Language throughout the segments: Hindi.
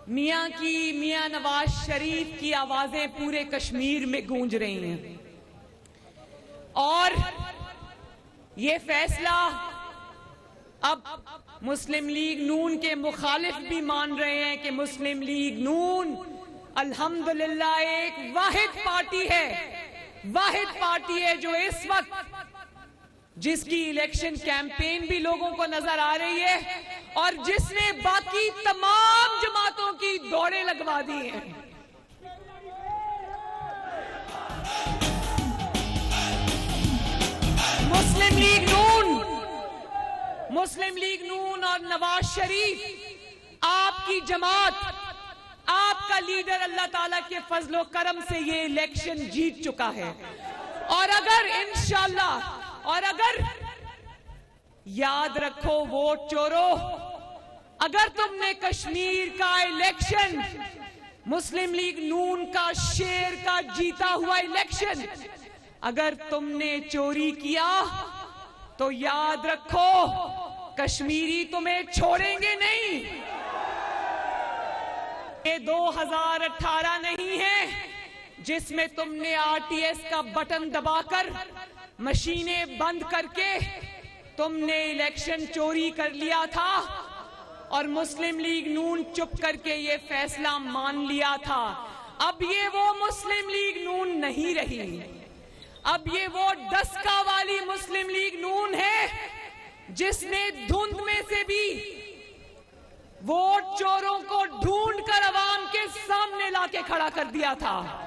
मियां नवाज शरीफ की आवाजें पूरे कश्मीर में गूंज रही हैं और ये फैसला अब मुस्लिम लीग नून के मुखालिफ भी मान रहे हैं कि मुस्लिम लीग नून अल्हम्दुलिल्लाह एक वाहिद पार्टी है जो इस वक्त जिसकी इलेक्शन कैंपेन भी लोगों को नजर आ रही है और जिसने बाकी तमाम जमातों की दौड़ें लगवा दी हैं। मुस्लिम लीग नून और नवाज शरीफ आपकी जमात, आपका लीडर अल्लाह ताला के फजलो करम से ये इलेक्शन जीत चुका है। और अगर इंशाअल्लाह, और अगर याद रखो वोट चोरों, अगर तुमने कश्मीर का इलेक्शन, मुस्लिम लीग नून का शेर का जीता हुआ इलेक्शन अगर तुमने चोरी किया तो याद रखो कश्मीरी तुम्हें छोड़ेंगे नहीं। ये 2018 नहीं है जिसमें तुमने आरटीएस का बटन दबाकर मशीनें बंद करके तुमने इलेक्शन चोरी कर लिया था और मुस्लिम लीग नून चुप करके ये फैसला मान लिया था। अब ये वो मुस्लिम लीग नून नहीं रही, अब ये वो डस्का वाली मुस्लिम लीग नून है जिसने धुंध में से भी वोट चोरों को ढूंढकर अवाम के सामने लाके खड़ा कर दिया था।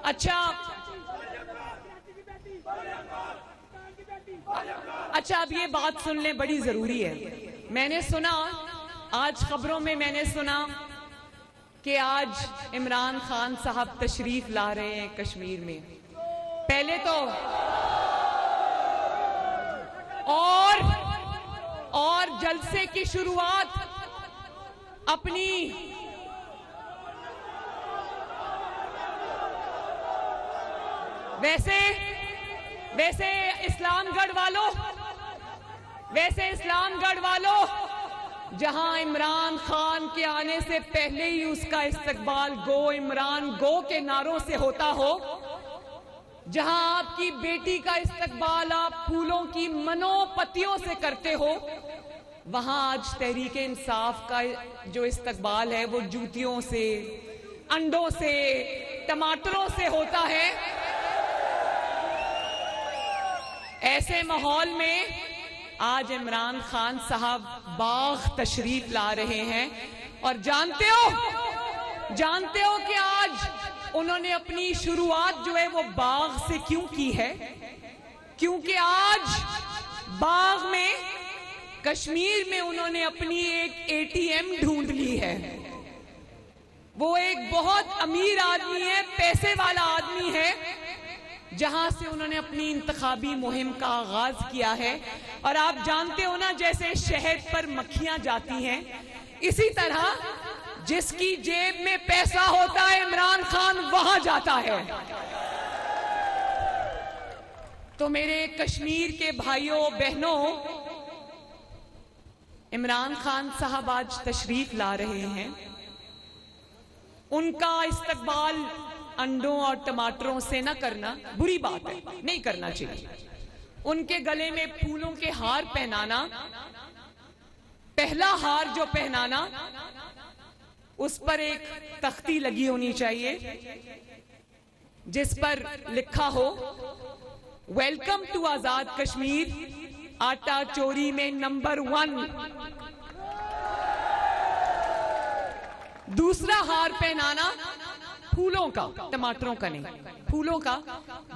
अच्छा, अब ये बात सुन ले, बड़ी जरूरी है। मैंने सुना आज खबरों में, मैंने सुना कि आज इमरान खान साहब तशरीफ ला रहे हैं कश्मीर में। पहले तो और जलसे की शुरुआत अपनी वैसे इस्लामगढ़ वालों, जहां इमरान खान के आने से पहले ही उसका इस्तकबाल गो इमरान गो के नारों से होता हो, जहां आपकी बेटी का इस्तकबाल आप फूलों की मनोपतियों से करते हो, वहां आज तहरीक इंसाफ का जो इस्तकबाल है वो जूतियों से, अंडों से, टमाटरों से होता है। ऐसे माहौल में आज इमरान खान साहब बाग तशरीफ ला रहे हैं और जानते हो कि आज उन्होंने अपनी शुरुआत जो है वो बाग से क्यों की है? क्योंकि आज बाग में, कश्मीर में उन्होंने अपनी एक एटीएम ढूंढ ली है। वो एक बहुत अमीर आदमी है, पैसे वाला आदमी है, जहां से उन्होंने अपनी इंतखाबी मुहिम का आगाज किया है। और आप जानते हो ना, जैसे शहद पर मक्खियां जाती हैं, इसी तरह जिसकी जेब में पैसा होता है इमरान खान वहां जाता है। तो मेरे कश्मीर के भाइयों बहनों, इमरान खान साहब आज तशरीफ ला रहे हैं। उनका इस्तकबाल अंडों और टमाटरों से न करना बुरी बात है, नहीं करना चाहिए। उनके गले में फूलों के हार पहनाना, पहला हार जो पहनाना, उस पर एक तख्ती लगी होनी चाहिए जिस पर लिखा हो वेलकम टू आजाद कश्मीर, आटा चोरी में नंबर 1। दूसरा हार पहनाना फूलों का, टमाटरों का नहीं, फूलों का,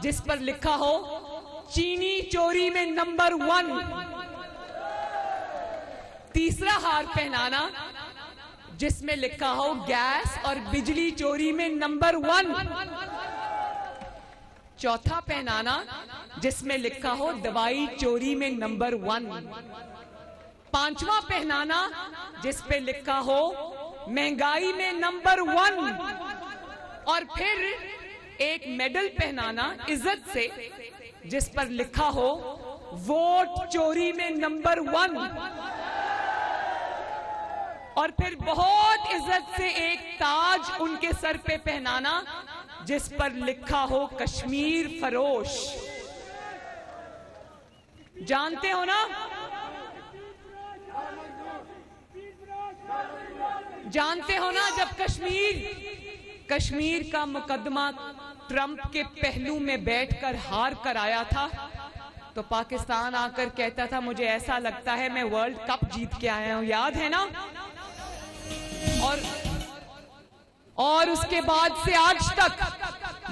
जिस पर लिखा हो चीनी चोरी में नंबर 1। तीसरा हार पहनाना जिसमें लिखा हो गैस और बिजली चोरी में नंबर 1। चौथा पहनाना जिसमें लिखा हो दवाई चोरी में नंबर 1। पांचवा पहनाना जिस पे लिखा हो महंगाई में नंबर 1। और फिर एक मेडल पहनाना इज्जत से जिस पर लिखा हो वोट चोरी में नंबर 1, और फिर बहुत इज्जत से एक ताज उनके सर पे पहनाना जिस पर लिखा हो कश्मीर फरोश। जानते हो ना, जानते हो ना, जब कश्मीर का मुकदमा ट्रंप के पहलू में बैठकर हार कर आया था तो पाकिस्तान आकर कहता था मुझे ऐसा लगता है मैं वर्ल्ड कप जीत के आया हूं, याद है ना? और उसके बाद से आज तक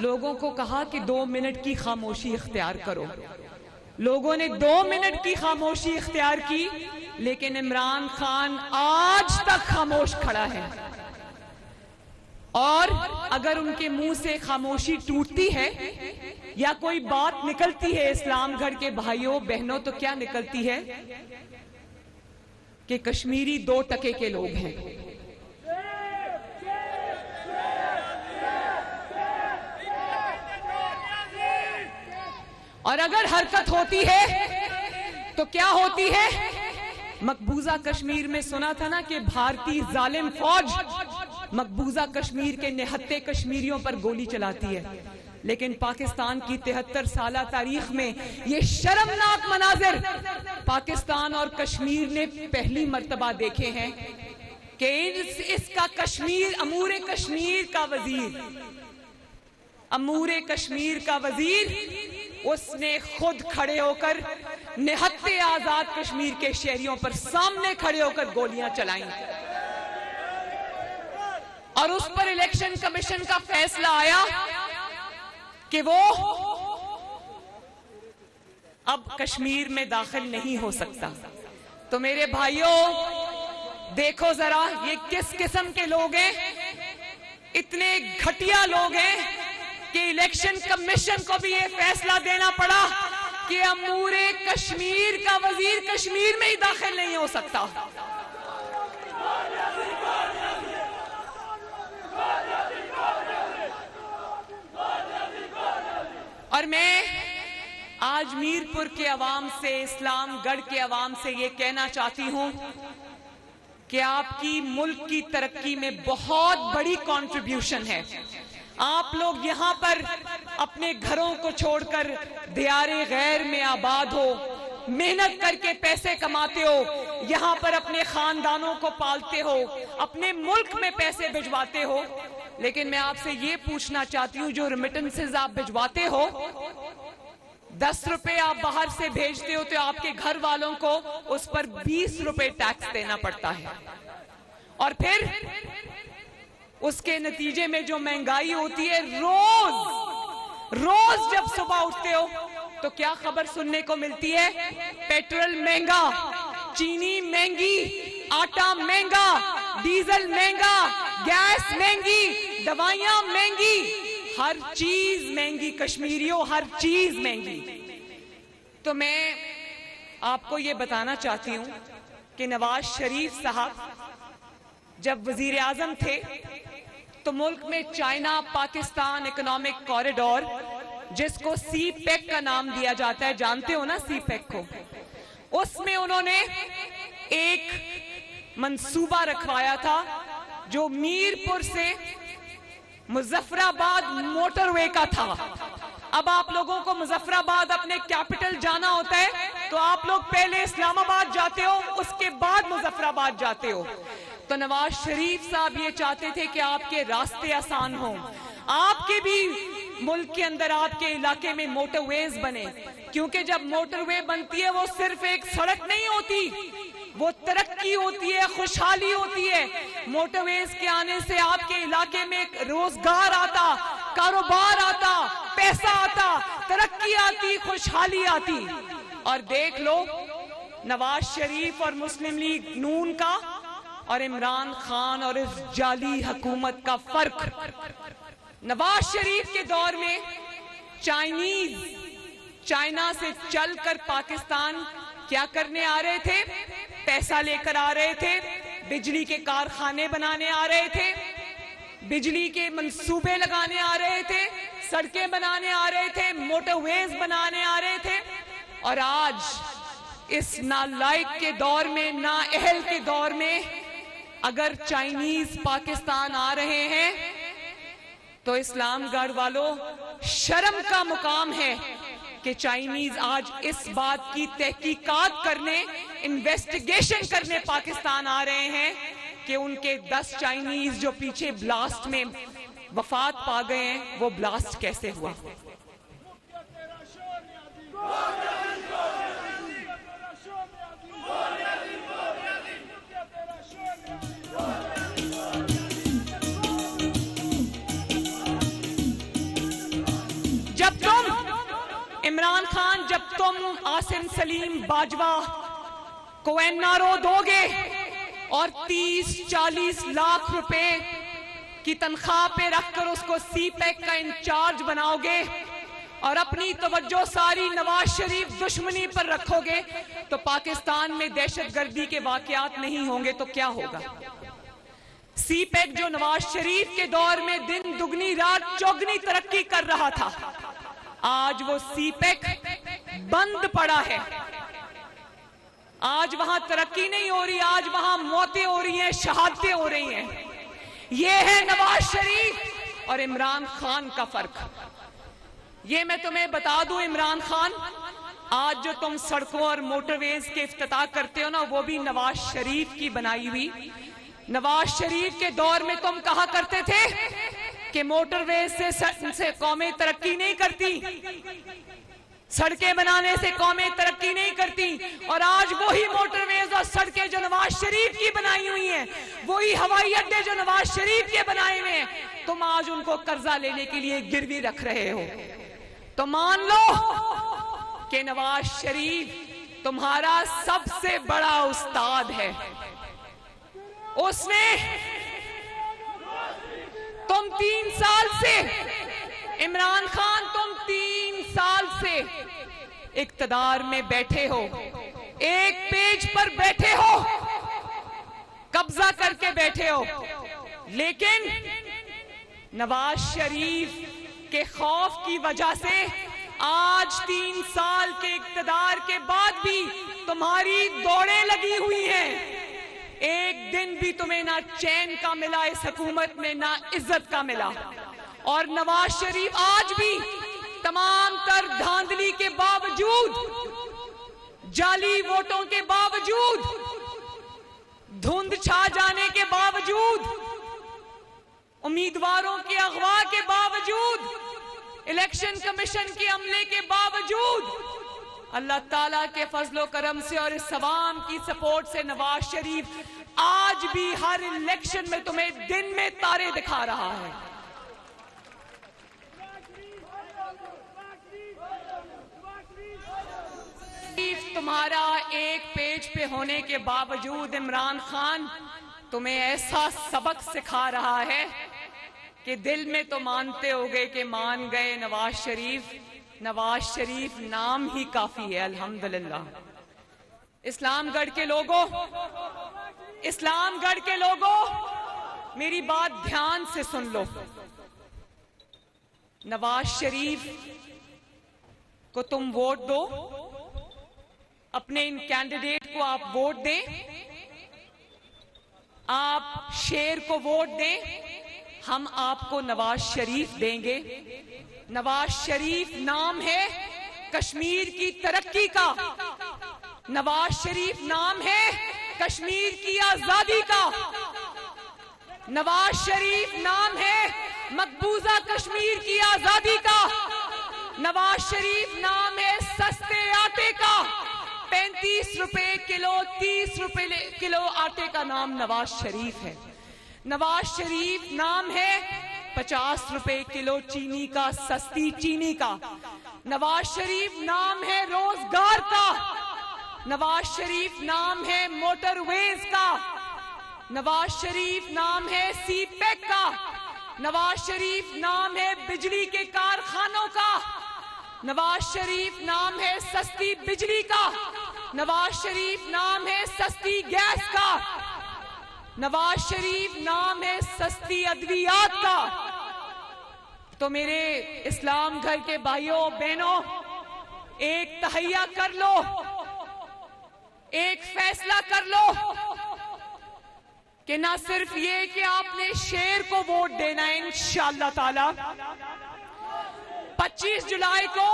लोगों को कहा कि 2 मिनट की खामोशी इख्तियार करो। लोगों ने 2 मिनट की खामोशी इख्तियार की, लेकिन इमरान खान आज तक खामोश खड़ा है। और अगर उनके मुंह से खामोशी टूटती है या कोई बात निकलती है इस्लामगढ़ के भाइयों बहनों, तो क्या निकलती है कि कश्मीरी 2 टके के लोग हैं। और अगर हरकत होती है तो क्या होती है? मकबूजा कश्मीर में सुना था ना कि भारतीय जालिम फौज मकबूजा कश्मीर के निहत्थे कश्मीरियों पर गोली चलाती है, लेकिन पाकिस्तान की 73 साला तारीख में ये शर्मनाक मनाजिर पाकिस्तान और कश्मीर ने पहली मर्तबा देखे हैं कि इसका कश्मीर अमूर कश्मीर का वजीर उसने खुद खड़े होकर निहत्थे आजाद कश्मीर के शहरियों पर सामने खड़े होकर गोलियां चलाई, और उस पर इलेक्शन कमीशन का फैसला आया कि वो अब कश्मीर में दाखिल नहीं हो सकता। तो मेरे भाइयों देखो जरा ये किस किस्म के लोग हैं, इतने घटिया लोग हैं कि इलेक्शन कमीशन को भी ये फैसला देना पड़ा कि अमूरे कश्मीर का वजीर कश्मीर में ही दाखिल नहीं हो सकता। और मैं आज मीरपुर के अवाम से, इस्लामगढ़ के अवाम से ये कहना चाहती हूं कि आपकी मुल्क की तरक्की में बहुत बड़ी कंट्रीब्यूशन है। आप लोग यहाँ पर अपने घरों को छोड़कर दियारे गैर में आबाद हो, मेहनत करके पैसे कमाते हो, यहाँ पर अपने खानदानों को पालते हो, अपने मुल्क में पैसे भिजवाते हो, लेकिन मैं आपसे ये पूछना चाहती हूँ जो रेमिटेंसेस आप भिजवाते हो, 10 रुपए आप बाहर से भेजते हो तो आपके घर वालों को उस पर 20 रुपए टैक्स देना पड़ता है। और फिर उसके नतीजे में जो महंगाई होती है, रोज जब सुबह उठते हो तो क्या खबर सुनने को मिलती है? पेट्रोल महंगा, चीनी महंगी, आटा महंगा, डीजल महंगा, गैस महंगी, दवाइयां महंगी, हर चीज महंगी कश्मीरियों, हर चीज महंगी। तो मैं आपको ये बताना चाहती हूं कि नवाज शरीफ साहब जब वजीर आजम थे तो मुल्क में चाइना पाकिस्तान इकोनॉमिक कॉरिडोर, जिसको CPEC का नाम दिया जाता है, जानते हो ना CPEC को, उसमें उन्होंने एक मंसूबा रखवाया था जो मीरपुर से मुजफ्फराबाद मोटरवे का था। अब आप लोगों को मुजफ्फराबाद अपने कैपिटल जाना होता है तो आप लोग पहले इस्लामाबाद जाते हो, उसके बाद मुजफ्फराबाद जाते हो। तो नवाज शरीफ साहब ये चाहते थे कि आपके रास्ते आसान हों, आपके भी मुल्क के अंदर, आपके इलाके में मोटरवेज बने, क्योंकि जब मोटरवे बनती है वो सिर्फ एक सड़क नहीं होती, वो तरक्की होती है, खुशहाली होती है। मोटरवेज के आने से आपके इलाके में रोजगार आता, कारोबार आता, पैसा आता, तरक्की आती, खुशहाली आती। और देख लो नवाज शरीफ और मुस्लिम लीग नून का और इमरान खान और इस जाली हुकूमत का फर्क। नवाज शरीफ के दौर में चाइना से चलकर पाकिस्तान क्या करने आ रहे थे? पैसा लेकर आ रहे थे, बिजली के कारखाने बनाने आ रहे थे, बिजली के मंसूबे लगाने आ रहे थे, सड़कें बनाने आ रहे थे, मोटरवेज बनाने आ रहे थे। और आज इस नालायक के दौर में, नाअहल के दौर में अगर चाइनीज पाकिस्तान आ रहे हैं तो इस्लामगढ़ वालों, शर्म का मुकाम है कि चाइनीज आज इस बात की तहकीकात करने, इन्वेस्टिगेशन करने पाकिस्तान आ रहे हैं कि उनके 10 चाइनीज जो पीछे ब्लास्ट में वफात पा गए हैं, वो ब्लास्ट कैसे हुआ। इमरान खान, जब तुम आसिम सलीम बाजवा को एनआरओ दोगे और 30-40 लाख रुपए की तनख्वाह पे रखकर उसको सीपैक का इंचार्ज बनाओगे और अपनी तवज्जो सारी नवाज शरीफ दुश्मनी पर रखोगे, तो पाकिस्तान में दहशतगर्दी के वाकयात नहीं होंगे तो क्या होगा। सीपैक जो नवाज शरीफ के दौर में दिन दुगनी रात चौगनी तरक्की कर रहा था, आज वो सीपैक बंद पड़ा है। आज वहां तरक्की नहीं हो रही, आज वहां मौतें हो रही हैं, शहादतें हो रही हैं। ये है नवाज शरीफ और इमरान खान का फर्क। ये मैं तुम्हें बता दूं, इमरान खान, आज जो तुम सड़कों और मोटरवेज के इफ्तिताह करते हो ना, वो भी नवाज शरीफ की बनाई हुई। नवाज शरीफ के दौर में तुम कहा करते थे कि मोटरवेज से कौमें तरक्की नहीं करती, सड़कें बनाने से कौमें तरक्की नहीं करती। और आज वही मोटरवेज और सड़कें जो नवाज शरीफ की बनाई हुई हैं, वही हवाई अड्डे जो नवाज शरीफ के बनाए हुए हैं, तुम आज उनको कर्जा लेने के लिए गिरवी रख रहे हो। तो मान लो कि नवाज शरीफ तुम्हारा सबसे बड़ा उस्ताद है। उसने तुम 3 साल से, इमरान खान तुम 3 साल से इक्तदार में बैठे हो, एक पेज पर बैठे हो, कब्जा करके बैठे हो, लेकिन नवाज शरीफ के खौफ की वजह से आज 3 साल के इक्तदार के बाद भी तुम्हारी दौड़ें लगी हुई हैं। एक दिन भी तुम्हें ना चैन का मिला इस हुकूमत में, ना इज्जत का मिला। और नवाज शरीफ आज भी तमाम तर धांधली के बावजूद, जाली वोटों के बावजूद, धुंध छा जाने के बावजूद, उम्मीदवारों के अगवा के बावजूद, इलेक्शन कमीशन के अमले के बावजूद, अल्लाह ताला के फजलो करम से और इस सवाम की सपोर्ट से नवाज शरीफ आज भी हर इलेक्शन में तुम्हें दिन में तारे दिखा रहा है। तुम्हारा एक पेज पे होने के बावजूद इमरान खान तुम्हें ऐसा सबक सिखा रहा है कि दिल में तो मानते होगे कि मान गए नवाज शरीफ। नवाज शरीफ नाम ही काफी है, अल्हम्दुलिल्लाह। इस्लामगढ़ के लोगों, इस्लामगढ़ के लोगों, मेरी बात ध्यान से सुन लो। नवाज शरीफ को तुम वोट दो, अपने इन कैंडिडेट को आप वोट दें, आप शेर को वोट दें, हम आपको नवाज शरीफ देंगे। नवाज शरीफ नाम है कश्मीर की तरक्की का, नवाज शरीफ नाम है कश्मीर की आजादी का, नवाज शरीफ नाम है मकबूजा कश्मीर की आजादी का, नवाज शरीफ नाम है सस्ते आटे का। 35 रुपए किलो, 30 रुपए किलो आटे का नाम नवाज शरीफ है। नवाज शरीफ नाम है 50 रुपए किलो चीनी का, सस्ती चीनी का। नवाज शरीफ नाम है रोजगार का। नवाज शरीफ नाम है मोटरवेज का। नवाज शरीफ नाम है सीपैक का। नवाज शरीफ नाम है बिजली के कारखानों का। नवाज शरीफ नाम है सस्ती बिजली का। नवाज शरीफ नाम है सस्ती गैस का। नवाज शरीफ नाम है सस्ती अद्वियात का। तो मेरे इस्लाम घर के भाइयों बहनों, एक तहैया कर लो, एक फैसला कर लो कि ना सिर्फ ये कि आपने शेर को वोट देना है इंशाअल्लाह ताला 25 जुलाई को,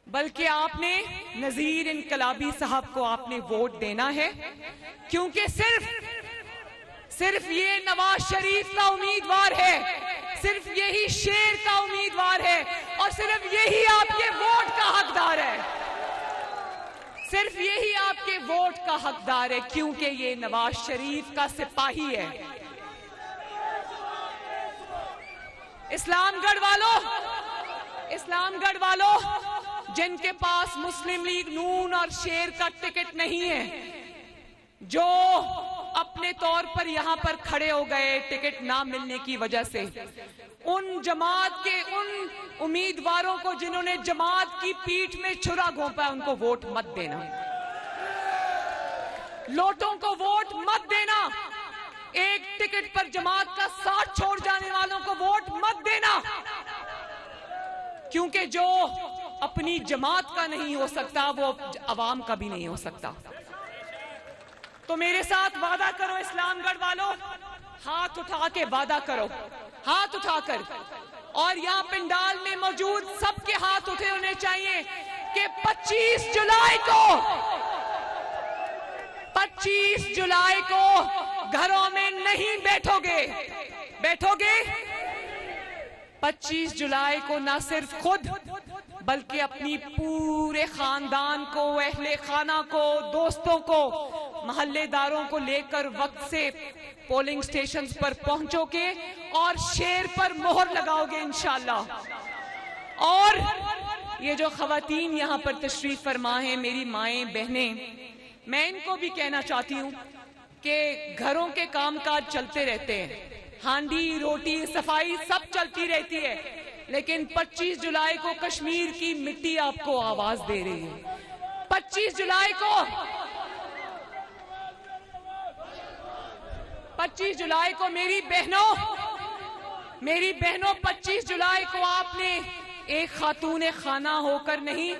बल्कि आपने नजीर इनकलाबी साहब को आपने वोट देना है, क्योंकि सिर्फ ये नवाज शरीफ का उम्मीदवार है, सिर्फ यही शेर का उम्मीदवार है और सिर्फ यही आपके वोट का हकदार है, सिर्फ यही आपके वोट का हकदार है, क्योंकि ये नवाज शरीफ का सिपाही है। इस्लामगढ़ वालों जिनके पास मुस्लिम लीग नून और शेर का टिकट नहीं है, जो अपने तौर पर यहां पर खड़े हो गए टिकट ना मिलने की वजह से, उन जमात के उन उम्मीदवारों को जिन्होंने जमात की पीठ में छुरा घोंपा, उनको वोट मत देना, लोटों को वोट मत देना, एक टिकट पर जमात का साथ छोड़ जाने वालों को वोट मत देना, क्योंकि जो अपनी जमात का नहीं हो सकता वो अवाम का भी नहीं हो सकता। तो मेरे साथ वादा करो इस्लामगढ़ वालों, हाथ उठा के वादा करो, हाथ उठाकर, और यहाँ पंडाल में मौजूद सबके हाथ उठे होने चाहिए कि 25 जुलाई को घरों में नहीं बैठोगे 25 जुलाई को ना सिर्फ खुद बल्कि अपनी पूरे खानदान को, अहले खाना को, दोस्तों को, महल्लेदारों को लेकर वक्त से पोलिंग स्टेशंस पर पहुंचोगे और शेर पर मोहर लगाओगे इंशाअल्लाह। और ये जो खवातीन यहाँ पर तशरीफ फरमा हैं, मेरी माएं बहनें, मैं इनको भी कहना चाहती हूँ कि घरों के कामकाज चलते रहते हैं, हांडी रोटी सफाई सब चलती रहती है, लेकिन 25 जुलाई को कश्मीर की मिट्टी आपको आवाज दे रही है। 25 जुलाई को मेरी बहनों 25 जुलाई को आपने एक खातून खाना होकर नहीं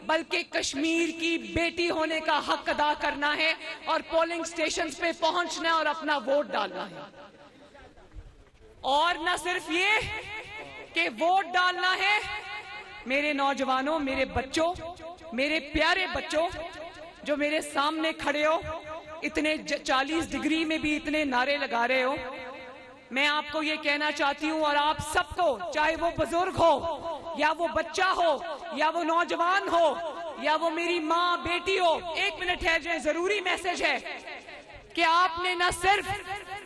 बल्कि कश्मीर की बेटी होने का हक अदा करना है और पोलिंग स्टेशंस पे पहुंचना है और अपना वोट डालना है। और न सिर्फ ये कि वोट डालना है, मेरे नौजवानों, मेरे बच्चों, मेरे प्यारे बच्चों जो मेरे सामने खड़े हो, इतने 40 डिग्री में भी इतने नारे लगा रहे हो, मैं आपको ये कहना चाहती हूँ और आप सबको, चाहे वो बुजुर्ग हो या वो बच्चा हो या वो नौजवान हो या वो मेरी माँ बेटी हो, 1 मिनट ठहर जाए, जरूरी मैसेज है कि आपने न सिर्फ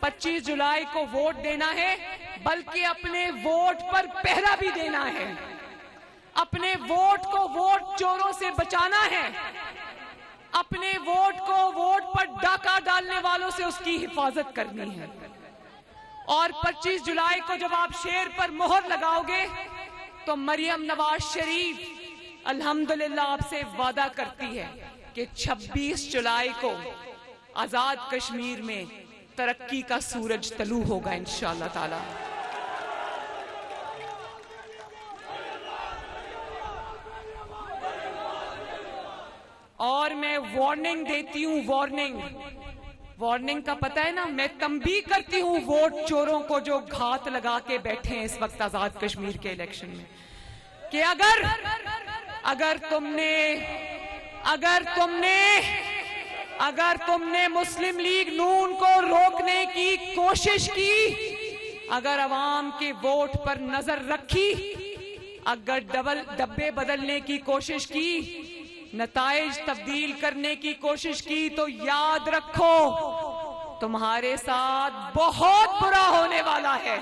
25 जुलाई को वोट देना है बल्कि अपने वोट पर पहरा भी देना है, अपने वोट को वोट चोरों से बचाना है, अपने वोट को वोट पर डाका डालने वालों से उसकी हिफाजत करनी है। और 25 जुलाई को जब आप शेर पर मोहर लगाओगे तो मरियम नवाज शरीफ अल्हम्दुलिल्लाह आपसे वादा करती है कि 26 जुलाई को आजाद कश्मीर में तरक्की का सूरज तलू होगा इंशाअल्लाह ताला। और मैं वार्निंग देती हूँ, वार्निंग का पता है ना, मैं तंबीह करती हूँ वोट चोरों को जो घात लगा के बैठे हैं इस वक्त आजाद कश्मीर के इलेक्शन में, कि अगर तुमने मुस्लिम लीग नून को रोकने की कोशिश की, अगर अवाम के वोट पर नजर रखी, अगर डब्बे बदलने की कोशिश की, नताइज तब्दील करने की कोशिश की, तो याद रखो तुम्हारे साथ बहुत बुरा होने वाला है।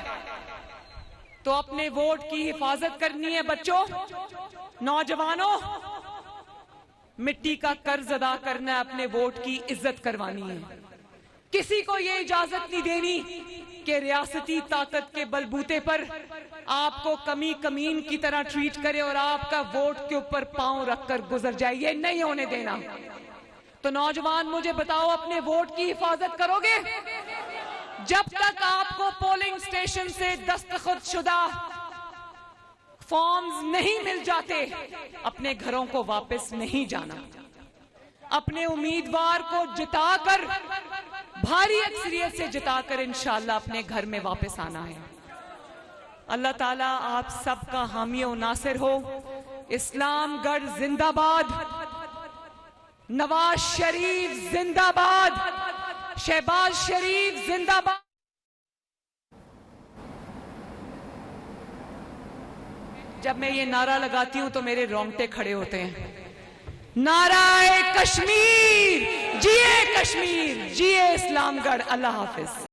तो अपने वोट की हिफाजत करनी है बच्चों, नौजवानों, मिट्टी का कर्ज अदा करना है, अपने वोट की इज्जत करवानी है। किसी को ये इजाजत नहीं देनी कि रियासती ताकत के बलबूते पर आपको कमी कमीन की तरह ट्रीट करे और आपका वोट के ऊपर पांव रखकर गुजर जाए, ये नहीं होने देना। तो नौजवान मुझे बताओ, अपने वोट की हिफाजत करोगे? जब तक आपको पोलिंग स्टेशन से दस्तखत शुदा फॉर्म्स नहीं मिल जाते, अपने घरों को वापस नहीं जाना। अपने उम्मीदवार को जिताकर, भारी अक्सरियत से जिताकर इंशाअल्लाह अपने घर में वापस आना है। अल्लाह ताला आप सबका हामी और नासिर हो। इस्लामगढ़ जिंदाबाद, नवाज शरीफ जिंदाबाद, शहबाज शरीफ जिंदाबाद। जब मैं ये नारा लगाती हूं तो मेरे रोंगटे खड़े होते हैं। नाराए कश्मीर, जिए कश्मीर, जिए इस्लामगढ़। अल्लाह हाफिज।